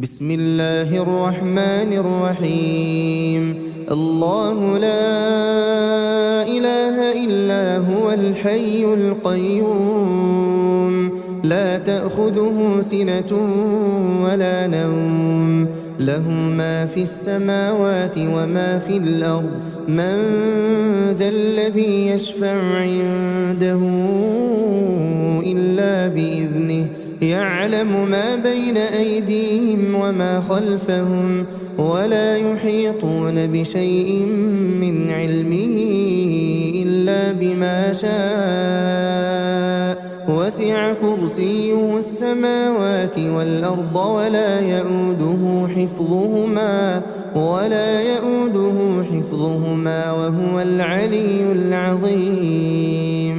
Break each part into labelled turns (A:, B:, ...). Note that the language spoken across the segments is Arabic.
A: بسم الله الرحمن الرحيم. الله لا إله إلا هو الحي القيوم لا تأخذه سنة ولا نوم له ما في السماوات وما في الأرض من ذا الذي يشفع عنده إلا بإذنه يعلم ما بين أيديهم وما خلفهم ولا يحيطون بشيء من علمه إلا بما شاء وسع كرسيه السماوات والأرض ولا يؤوده حفظهما وهو العلي العظيم.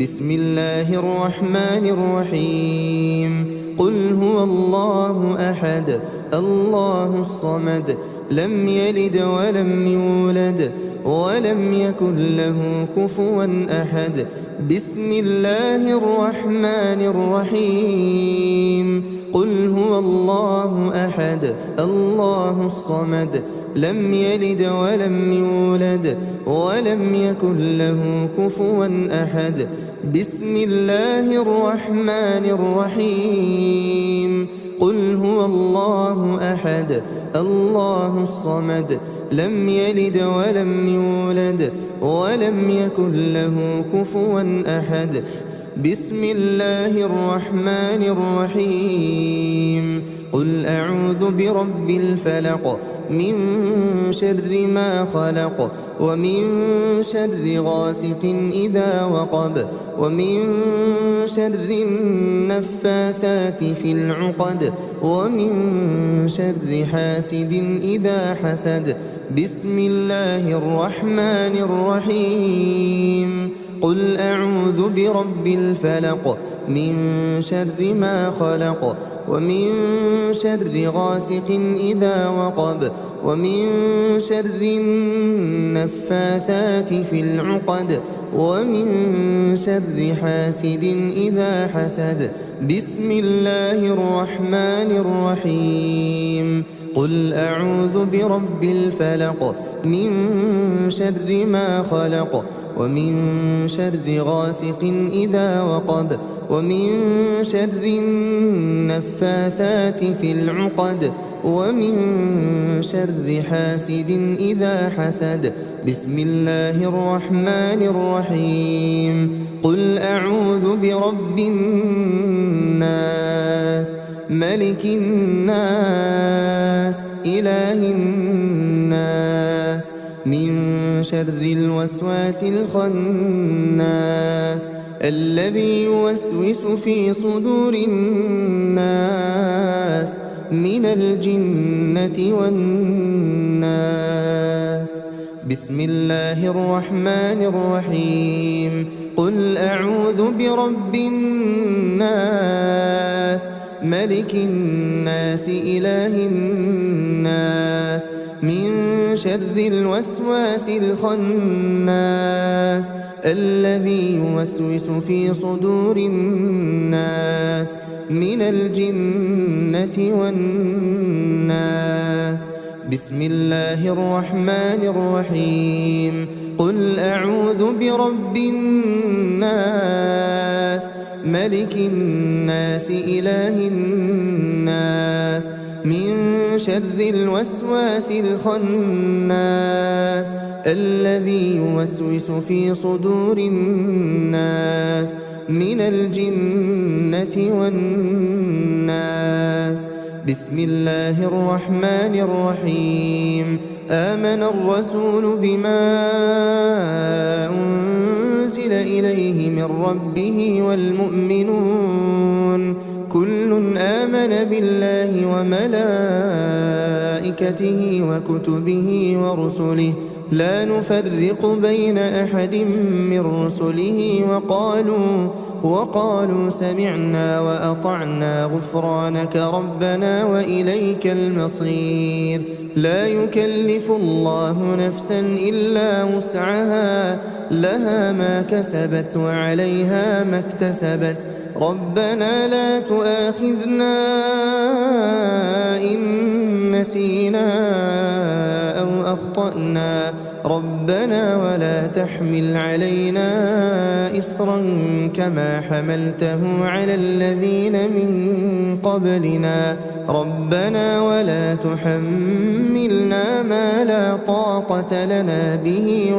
A: بسم الله الرحمن الرحيم. قل هو الله أحد الله الصمد لم يلد ولم يولد ولم يكن له كفوا أحد. بسم الله الرحمن الرحيم. قل هو الله أحد الله الصمد لم يلد ولم يولد ولم يكن له كفوا أحد. بسم الله الرحمن الرحيم. قل هو الله أحد الله الصمد لم يلد ولم يولد ولم يكن له كفوا أحد. بسم الله الرحمن الرحيم. قل أعوذ برب الفلق من شر ما خلق ومن شر غاسق إذا وقب ومن شر النفاثات في العقد ومن شر حاسد إذا حسد. بسم الله الرحمن الرحيم. قل أعوذ برب الفلق من شر ما خلق ومن شر غاسق إذا وقب ومن شر النفاثات في العقد ومن شر حاسد إذا حسد. بسم الله الرحمن الرحيم. قل أعوذ برب الفلق من شر ما خلق ومن شر غاسق إذا وقب ومن شر النفاثات في العقد ومن شر حاسد إذا حسد. بسم الله الرحمن الرحيم. قل أعوذ برب الناس ملك الناس إله الناس من شر الوسواس الخناس الذي يوسوس في صدور الناس من الجنة والناس. بسم الله الرحمن الرحيم. قل أعوذ برب الناس ملك الناس إله الناس من شر الوسواس الخناس الذي يوسوس في صدور الناس من الجنة والناس. بسم الله الرحمن الرحيم. قل أعوذ برب الناس ملك الناس إله الناس من شر الوسواس الخناس الذي يوسوس في صدور الناس من الجنة والناس. بسم الله الرحمن الرحيم. آمن الرسول بما أنزل إليه من ربه والمؤمنون كل آمن بالله وملائكته وكتبه ورسله لا نفرق بين أحد من رسله وقالوا سمعنا وأطعنا غفرانك ربنا وإليك المصير. لا يكلف الله نفسا إلا وسعها لها ما كسبت وعليها ما اكتسبت. ربنا لا تؤاخذنا إن أخطأنا ربنا ولا تحمل علينا إصرا كما حملته على الذين من قبلنا ربنا ولا تحملنا ما لا طاقة لنا به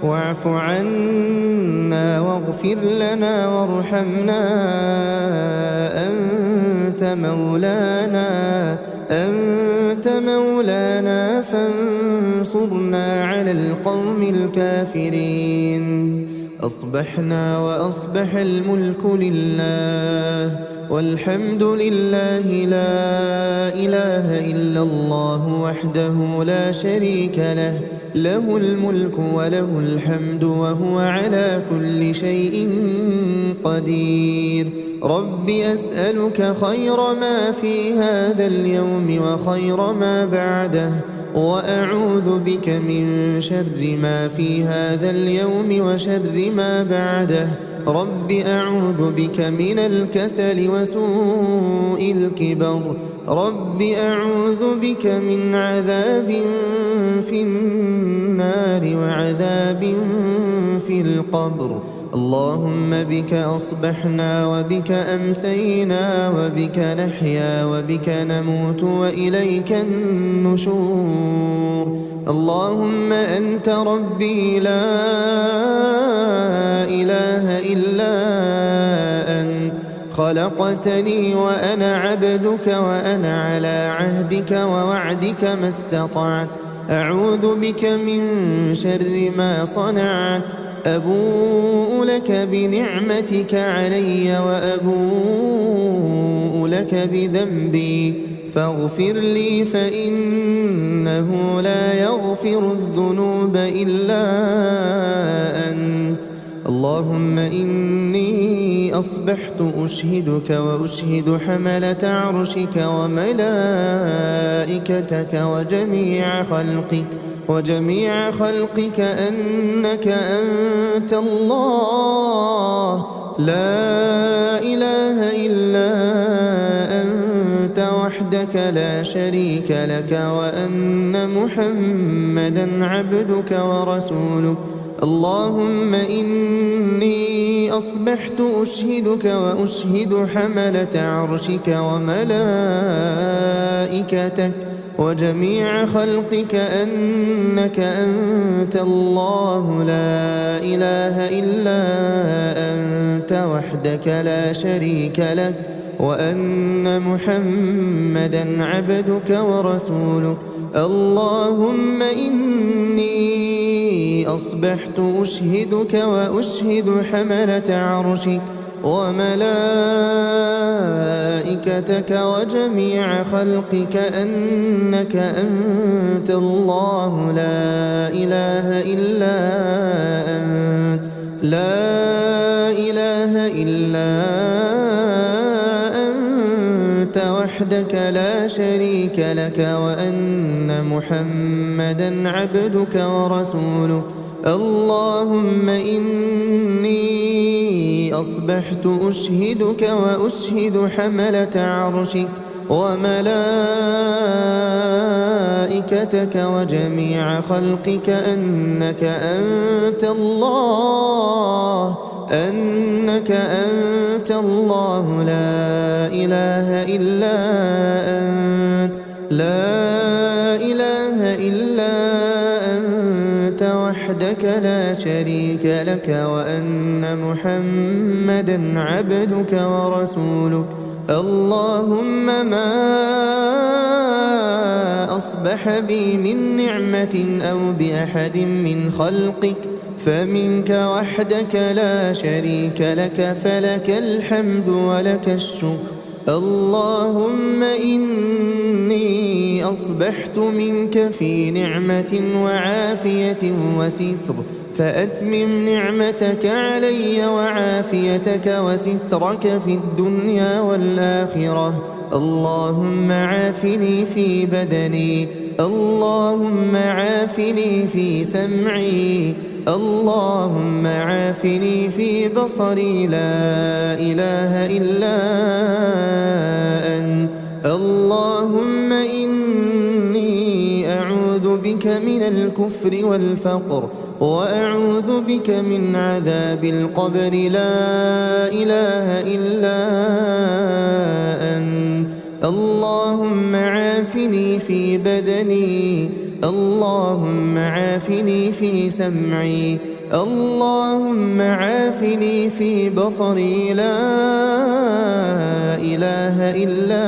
A: واعف عنا واغفر لنا وارحمنا أنت مولانا فانصرنا على القوم الكافرين. أصبحنا وأصبح الملك لله والحمد لله لا إله إلا الله وحده لا شريك له له الملك وله الحمد وهو على كل شيء قدير. رب أسألك خير ما في هذا اليوم وخير ما بعده وأعوذ بك من شر ما في هذا اليوم وشر ما بعده. رب أعوذ بك من الكسل وسوء الكبر. رب أعوذ بك من عذاب في النار وعذاب في القبر. اللهم بك أصبحنا وبك أمسينا وبك نحيا وبك نموت وإليك النشور. اللهم أنت ربي لا إله إلا أنت خلقتني وأنا عبدك وأنا على عهدك ووعدك ما استطعت. أعوذ بك من شر ما صنعت. أبوء لك بنعمتك علي وأبوء لك بذنبي فاغفر لي فإنه لا يغفر الذنوب إلا أنت. اللهم إني أصبحت أشهدك وأشهد حملة عرشك وملائكتك وجميع خلقك أنك أنت الله لا إله إلا أنت وحدك لا شريك لك وأن محمدا عبدك ورسولك. اللهم إني أصبحت أشهدك وأشهد حملة عرشك وملائكتك وجميع خلقك أنك أنت الله لا إله إلا أنت وحدك لا شريك لك وأن محمدا عبدك ورسولك. اللهم إني أصبحت أشهدك وأشهد حملة عرشك وملائكتك وجميع خلقك أنك أنت الله لا إله إلا أنت وحدك لا شريك لك وأن محمدا عبدك ورسولك. اللهم إني أصبحت أشهدك وأشهد حملة عرشك وملائكتك وجميع خلقك أنك أنت الله لا إله إلا أنت وحدك لا شريك لك وأن محمدا عبدك ورسولك. اللهم ما أصبح بي من نعمة أو بأحد من خلقك فمنك وحدك لا شريك لك فلك الحمد ولك الشكر. اللهم إني أصبحت منك في نعمة وعافية وستر فأتمم نعمتك علي وعافيتك وسترك في الدنيا والآخرة. اللهم عافني في بدني. اللهم عافني في سمعي. اللهم عافني في بصري لا إله إلا أنت. اللهم إني أعوذ بك من الكفر والفقر وأعوذ بك من عذاب القبر لا إله إلا أنت اللهم عافني في بدني اللهم عافني في سمعي اللهم عافني في بصري لا إله إلا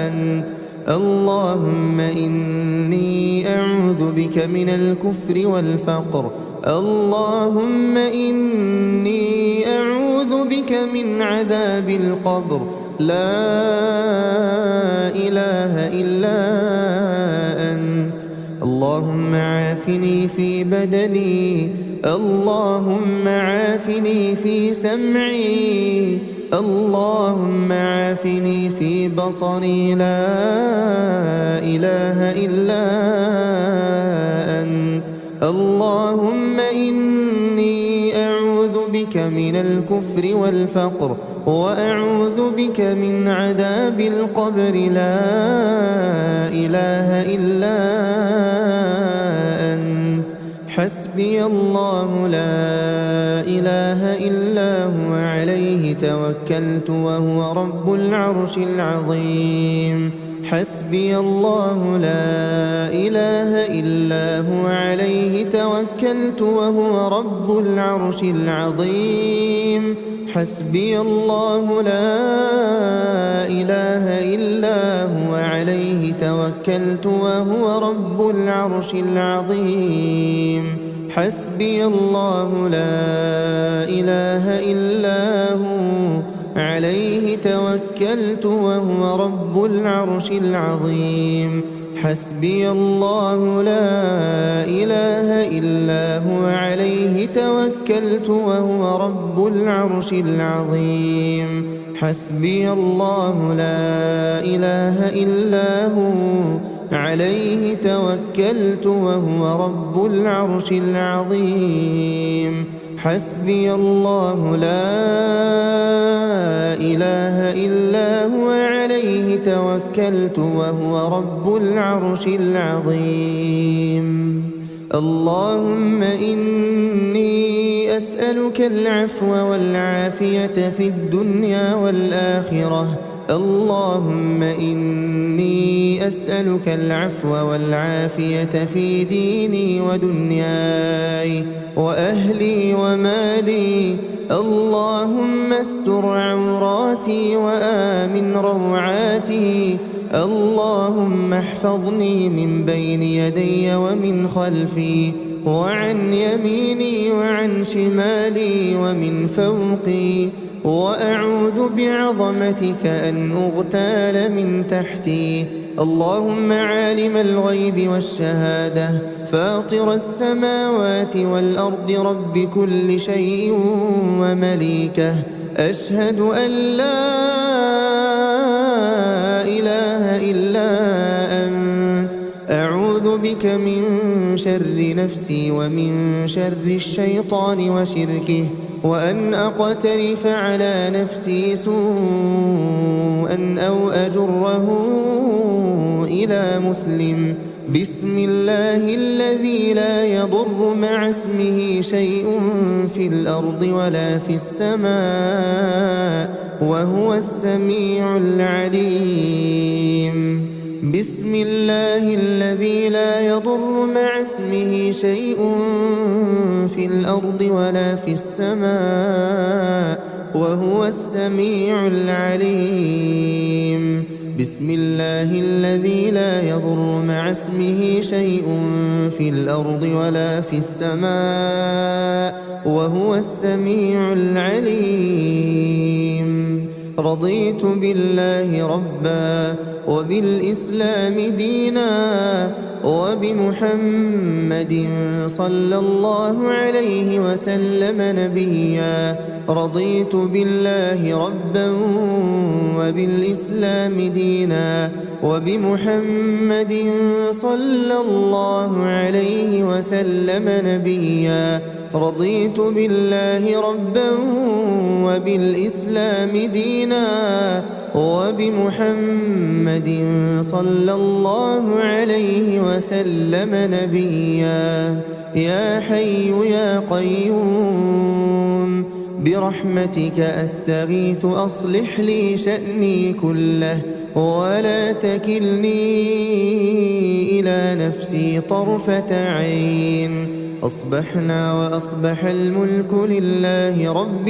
A: أنت اللهم إني أعوذ بك من الكفر والفقر اللهم إني أعوذ بك من عذاب القبر لا إله إلا أنت اللهم عافني في بدني اللهم عافني في سمعي اللهم عافني في بصري لا إله إلا أنت اللهم إني أعوذ بك من الكفر والفقر وأعوذ بك من عذاب القبر لا إله إلا أنت حسبي الله لا إله إلا هو عليه توكلت وهو رب العرش العظيم حسبي الله لا إله إلا هو عليه توكلت وهو رب العرش العظيم حسبي الله لا إله إلا هو عليه توكلت وهو رب العرش العظيم حسبي الله لا إله إلا هو عليه توكلت وهو رب العرش العظيم حسبي الله لا إله إلا هو عليه توكلت وهو رب العرش العظيم حسبي الله لا إله إلا هو عليه توكلت وهو رب العرش العظيم حسبي الله لا إله إلا هو عليه توكلت وهو رب العرش العظيم اللهم إني أسألك العفو والعافية في الدنيا والآخرة اللهم إني أسألك العفو والعافية في ديني ودنياي وأهلي ومالي اللهم استر عوراتي وآمن روعاتي اللهم احفظني من بين يدي ومن خلفي وعن يميني وعن شمالي ومن فوقي وأعوذ بعظمتك أن أغتال من تحتي اللهم عالم الغيب والشهادة فاطر السماوات والأرض رب كل شيء ومليكه أشهد أن لا إله إلا أنت أعوذ بك من شر نفسي ومن شر الشيطان وشركه وأن أقترف على نفسي سوءا أو أجره إلى مسلم بسم الله الذي لا يضر مع اسمه شيء في الأرض ولا في السماء وهو السميع العليم بسم الله الذي لا يضر مع اسمه شيء في الأرض ولا في السماء وهو السميع العليم بسم الله الذي لا يضر مع اسمه شيء في الأرض ولا في السماء وهو السميع العليم رضيت بالله ربا وبالإسلام دينا وبمحمد صلى الله عليه وسلم نبيا رضيت بالله ربا وبالإسلام دينا وبمحمد صلى الله عليه وسلم نبيا رضيت بالله ربا وبالإسلام دينا وبمحمد صلى الله عليه وسلم نبيا. يا حي يا قيوم برحمتك أستغيث أصلح لي شأني كله ولا تكلني إلى نفسي طرفة عين. أصبحنا وأصبح الملك لله رب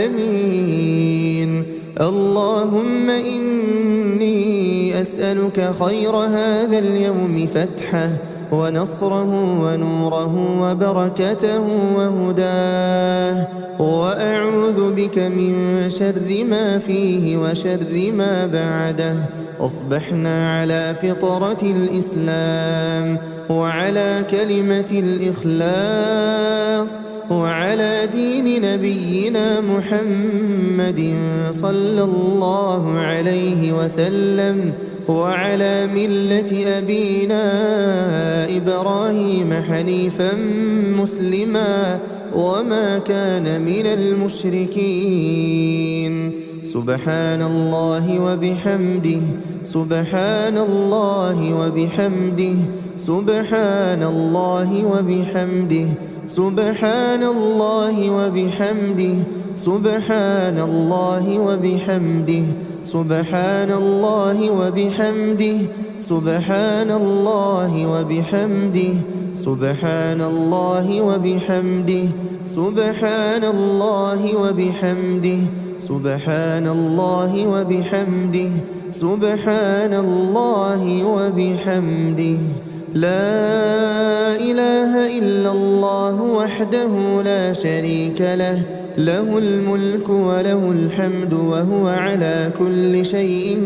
A: العالمين. اللهم إني أسألك خير هذا اليوم فتحه ونصره ونوره وبركته وهداه، وأعوذ بك من شر ما فيه وشر ما بعده. أصبحنا على فطرة الإسلام وعلى كلمة الإخلاص وعلى دين نبينا محمد صلى الله عليه وسلم وعلى ملة أبينا إبراهيم حنيفا مسلما وما كان من المشركين. سبحان الله وبحمده سبحان الله وبحمده سبحان الله وبحمده سبحان الله وبحمده سبحان الله وبحمده سبحان الله وبحمده سبحان الله وبحمده سبحان الله وبحمده سبحان الله وبحمده سبحان الله وبحمده سبحان الله وبحمده. لا إله إلا الله وحده لا شريك له، له الملك وله الحمد وهو على كل شيء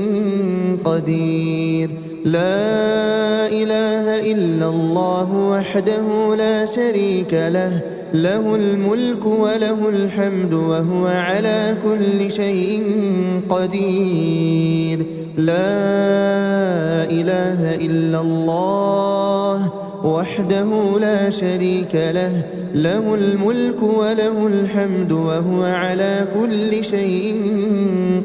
A: قدير. لا إله إلا الله وحده لا شريك له، له الملك وله الحمد وهو على كل شيء قدير. لا إله إلا الله وحده لا شريك له، له الملك وله الحمد وهو على كل شيء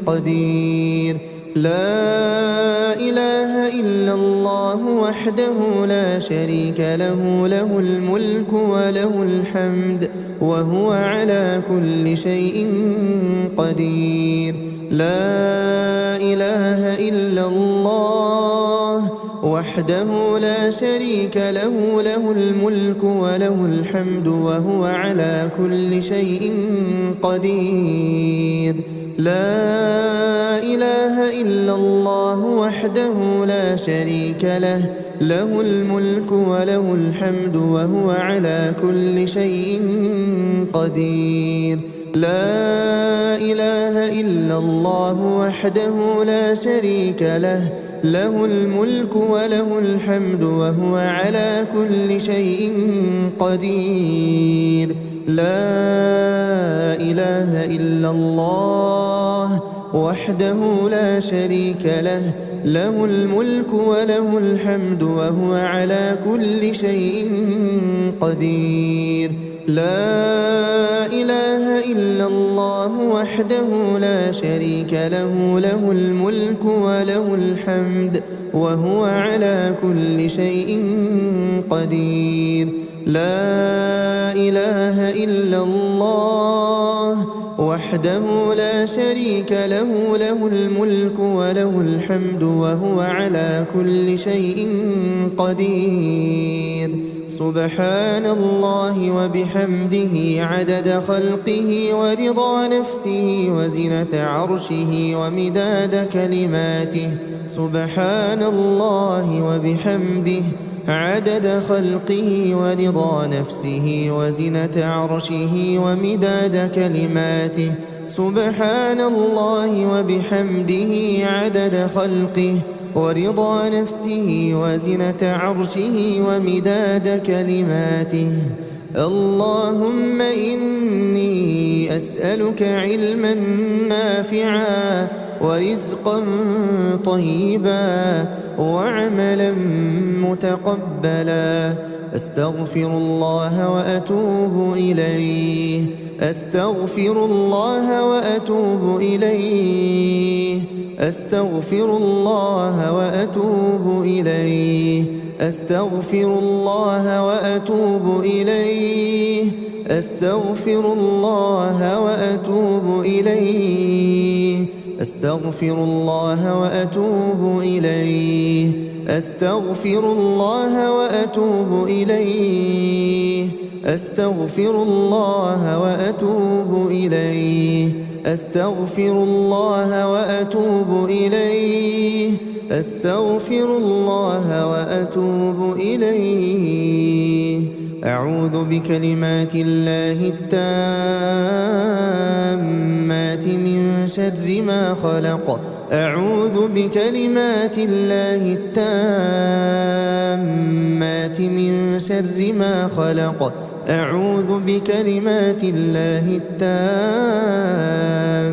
A: قدير. لا إله إلا الله وحده لا شريك له، له الملك وله الحمد وهو على كل شيء قدير. لا إله إلا الله وحده لا شريك له، له الملك وله الحمد وهو على كل شيء قدير. لا إله إلا الله وحده لا شريك له، له الملك وله الحمد وهو على كل شيء قدير. لا إله إلا الله وحده لا شريك له، له الملك وله الحمد وهو على كل شيء قدير. لا إله إلا الله وحده لا شريك له، له الملك وله الحمد وهو على كل شيء قدير. لا إله إلا الله وحده لا شريك له، له الملك وله الحمد وهو على كل شيء قدير. لا إله إلا الله وحده لا شريك له، له الملك وله الحمد وهو على كل شيء قدير. سبحان الله وبحمده عدد خلقه ورضا نفسه وزنة عرشه ومداد كلماته. سبحان الله وبحمده عدد خلقه ورضا نفسه وزنة عرشه ومداد كلماته. سبحان الله وبحمده عدد خلقه ورضا نفسه وزنة عرشه ومداد كلماته. اللهم إني أسألك علما نافعا ورزقا طيبا وعملا متقبلا أستغفر الله وأتوب إليه أستغفر الله وأتوب إليه أستغفر الله وأتوب إليه أستغفر الله وأتوب إليه أستغفر الله وأتوب إليه أستغفر الله وأتوب إليه أستغفر الله وأتوب إليه أستغفر الله وأتوب إليه أستغفر الله وأتوب إليه أستغفر الله وأتوب إليه أعوذ بكلمات الله التامات من شر ما خلق أعوذ بكلمات الله التامات من شر ما خلق أعوذ بكلمات الله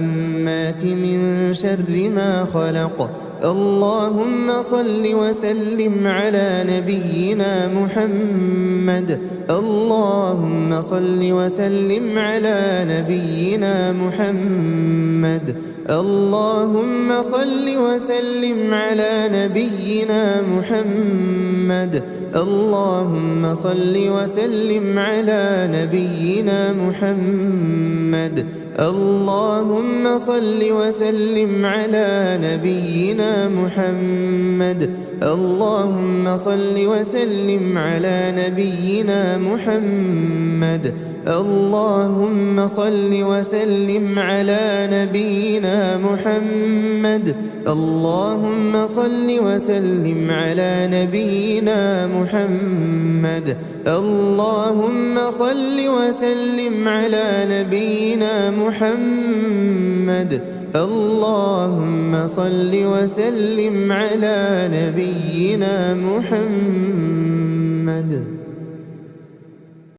A: التامات من شر ما خلق اللهم صل وسلم على نبينا محمد اللهم صل وسلم على نبينا محمد اللهم صل وسلم على نبينا محمد اللهم صل وسلم على نبينا محمد اللهم صل وسلم على نبينا محمد اللهم صل وسلم على نبينا محمد اللهم صل وسلم على نبينا محمد اللهم صل وسلم على نبينا محمد اللهم صل وسلم على نبينا محمد اللهم صل وسلم على نبينا محمد